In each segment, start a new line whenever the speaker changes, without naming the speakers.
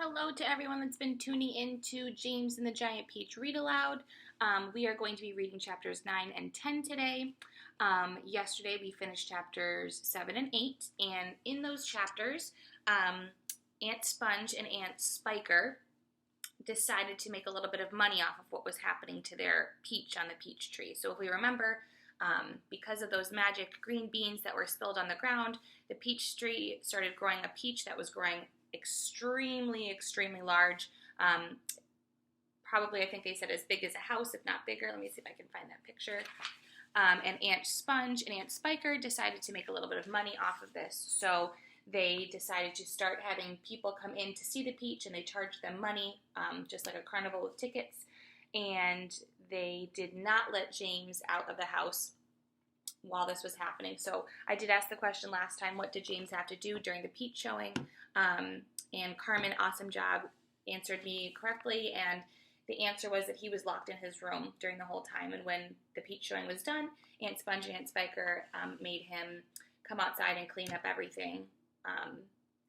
Hello to everyone that's been tuning into James and the Giant Peach Read Aloud. We are going to be reading chapters 9 and 10 today. Yesterday we finished chapters 7 and 8, and in those chapters, Aunt Sponge and Aunt Spiker decided to make a little bit of money off of what was happening to their peach on the peach tree. So if we remember, because of those magic green beans that were spilled on the ground, the peach tree started growing a peach that was growing extremely large. Probably, I think they said as big as a house, if not bigger. Let me see if I can find that picture. And Aunt Sponge and Aunt Spiker decided to make a little bit of money off of this. So they decided to start having people come in to see the peach, and they charged them money, just like a carnival with tickets. And they did not let James out of the house while this was happening. So I did ask the question last time, what did James have to do during the peach showing? And Carmen, awesome job, answered me correctly, and the answer was that he was locked in his room during the whole time, and when the peach showing was done, Aunt Sponge and Aunt Spiker made him come outside and clean up everything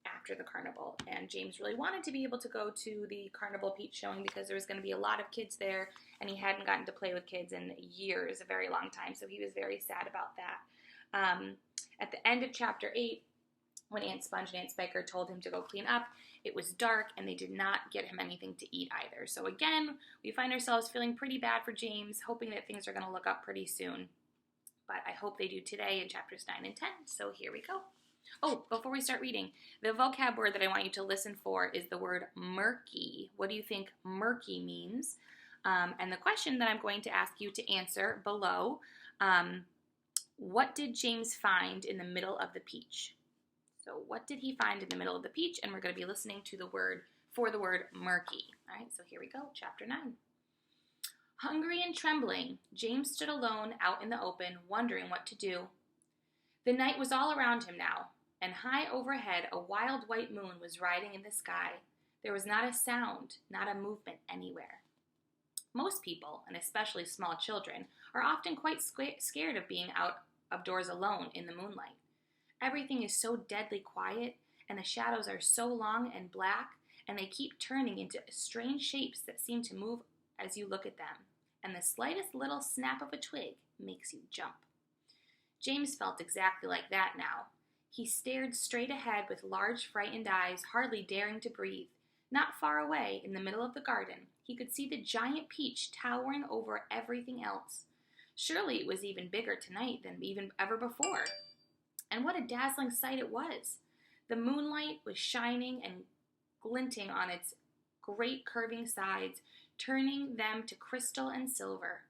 after the carnival. And James really wanted to be able to go to the carnival peach showing because there was going to be a lot of kids there, and he hadn't gotten to play with kids in years, a very long time, so he was very sad about that. At the end of chapter 8, when Aunt Sponge and Aunt Spiker told him to go clean up, it was dark and they did not get him anything to eat either. So again, we find ourselves feeling pretty bad for James, hoping that things are going to look up pretty soon. But I hope they do today in chapters 9 and 10. So here we go. Oh, before we start reading, the vocab word that I want you to listen for is the word murky. What do you think murky means? And the question that I'm going to ask you to answer below, what did James find in the middle of the peach? So what did he find in the middle of the peach? And we're going to be listening to the word murky. All right, so here we go, chapter 9. Hungry and trembling, James stood alone out in the open, wondering what to do. The night was all around him now, and high overhead a wild white moon was riding in the sky. There was not a sound, not a movement anywhere. Most people, and especially small children, are often quite scared of being out of doors alone in the moonlight. Everything is so deadly quiet, and the shadows are so long and black, and they keep turning into strange shapes that seem to move as you look at them, and the slightest little snap of a twig makes you jump. James felt exactly like that now. He stared straight ahead with large, frightened eyes, hardly daring to breathe. Not far away, in the middle of the garden, he could see the giant peach towering over everything else. Surely it was even bigger tonight than even ever before. And what a dazzling sight it was. The moonlight was shining and glinting on its great curving sides, turning them to crystal and silver.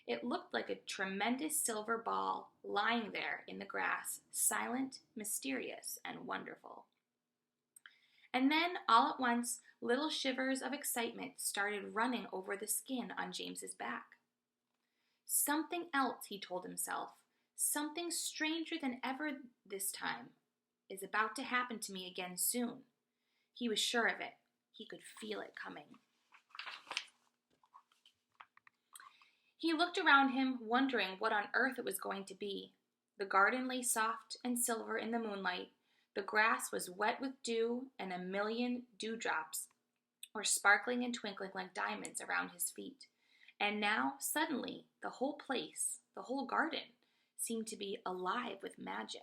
It looked like a tremendous silver ball lying there in the grass, silent, mysterious, and wonderful. And then, all at once, little shivers of excitement started running over the skin on James's back. Something else, he told himself. Something stranger than ever this time is about to happen to me again soon. He was sure of it. He could feel it coming. He looked around him, wondering what on earth it was going to be. The garden lay soft and silver in the moonlight. The grass was wet with dew, and a million dewdrops were sparkling and twinkling like diamonds around his feet. And now, suddenly, the whole place, the whole garden, seemed to be alive with magic.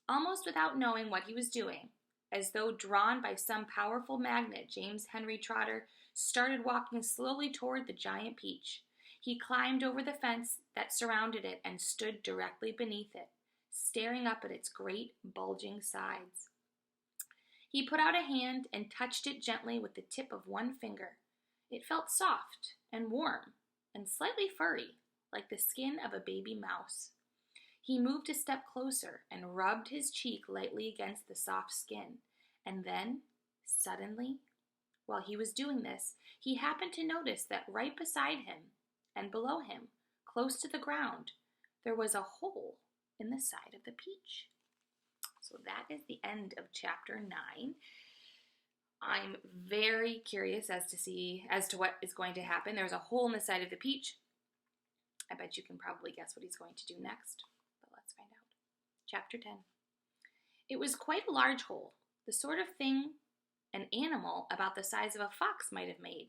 Almost without knowing what he was doing, as though drawn by some powerful magnet, James Henry Trotter started walking slowly toward the giant peach. He climbed over the fence that surrounded it and stood directly beneath it, staring up at its great bulging sides. He put out a hand and touched it gently with the tip of one finger. It felt soft and warm and slightly furry, like the skin of a baby mouse. He moved a step closer and rubbed his cheek lightly against the soft skin. And then, suddenly, while he was doing this, he happened to notice that right beside him and below him, close to the ground, there was a hole in the side of the peach. So that is the end of chapter 9. I'm very curious as to what is going to happen. There's a hole in the side of the peach. I bet you can probably guess what he's going to do next, but let's find out. Chapter 10. It was quite a large hole, the sort of thing an animal about the size of a fox might have made.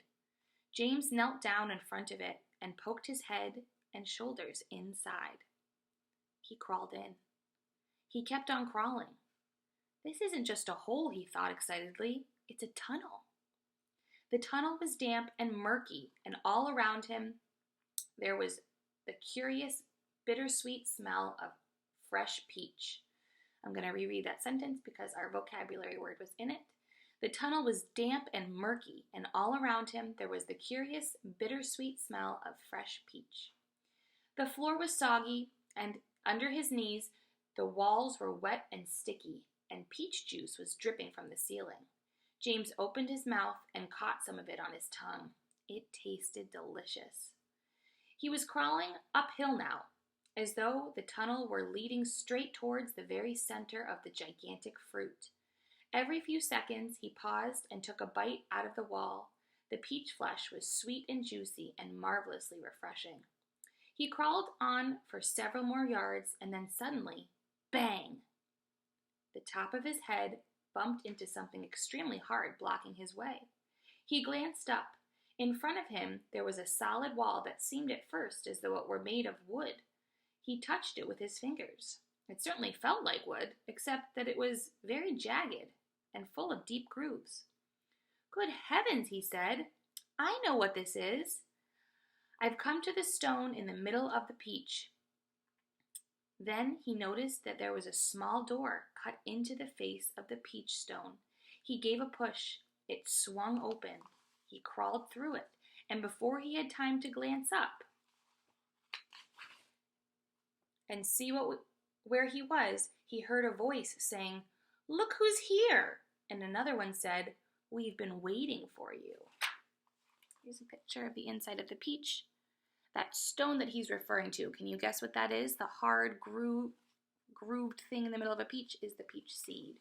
James knelt down in front of it and poked his head and shoulders inside. He crawled in. He kept on crawling. This isn't just a hole, he thought excitedly. It's a tunnel. The tunnel was damp and murky, and all around him there was the curious, bittersweet smell of fresh peach. I'm going to reread that sentence because our vocabulary word was in it. The tunnel was damp and murky, and all around him there was the curious, bittersweet smell of fresh peach. The floor was soggy, and under his knees the walls were wet and sticky, and peach juice was dripping from the ceiling. James opened his mouth and caught some of it on his tongue. It tasted delicious. He was crawling uphill now, as though the tunnel were leading straight towards the very center of the gigantic fruit. Every few seconds he paused and took a bite out of the wall. The peach flesh was sweet and juicy and marvelously refreshing. He crawled on for several more yards, and then suddenly, bang! The top of his head bumped into something extremely hard, blocking his way. He glanced up. In front of him there was a solid wall that seemed at first as though it were made of wood. He touched it with his fingers. It certainly felt like wood, except that it was very jagged and full of deep grooves. "Good heavens," he said. "I know what this is. I've come to the stone in the middle of the peach." Then he noticed that there was a small door cut into the face of the peach stone. He gave a push. It swung open. He crawled through it, and before he had time to glance up and see where he was, he heard a voice saying, "Look who's here!" And another one said, "We've been waiting for you." Here's a picture of the inside of the peach. That stone that he's referring to, can you guess what that is? The hard grooved thing in the middle of a peach is the peach seed.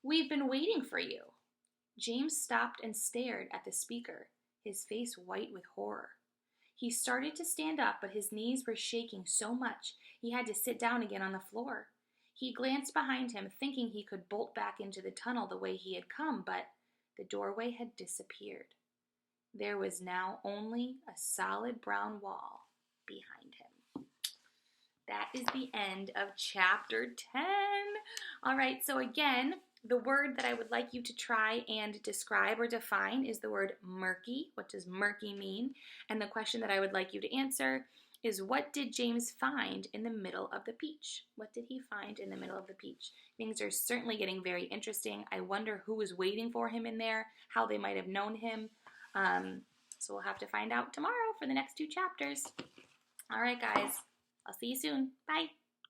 "We've been waiting for you." James stopped and stared at the speaker, his face white with horror. He started to stand up, but his knees were shaking so much he had to sit down again on the floor. He glanced behind him, thinking he could bolt back into the tunnel the way he had come, but the doorway had disappeared. There was now only a solid brown wall behind him. That is the end of chapter 10. All right, so again, the word that I would like you to try and describe or define is the word murky. What does murky mean? And the question that I would like you to answer is, what did James find in the middle of the peach? What did he find in the middle of the peach? Things are certainly getting very interesting. I wonder who was waiting for him in there, how they might have known him. So we'll have to find out tomorrow for the next 2 chapters. All right, guys. I'll see you soon. Bye.